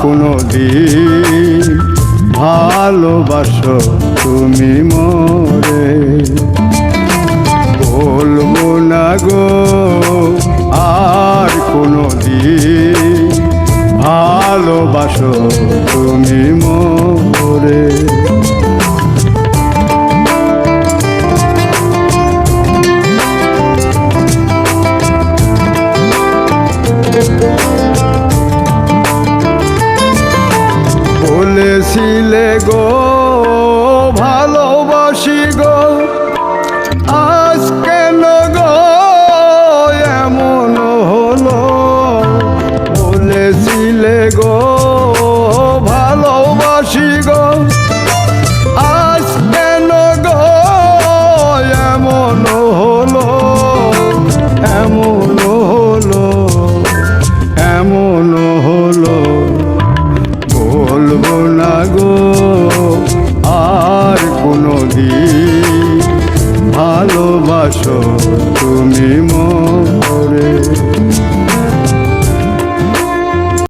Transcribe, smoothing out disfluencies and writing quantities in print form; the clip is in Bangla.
কোনো দিন ভালোবাসো তুমি মোরে। বলবো না গো আর কোনো দিন ভালোবাসো তুমি মোরে। বলেছিলে গো ভালোবাসি গো, আজ কেন গো এমন হলো। বলেছিলে গো ভালোবাসি গো, আজ কেন গো এমন হলো। এমন হলো, এমন হলো। বলবো না গো আর কোনো দিন ভালোবাসো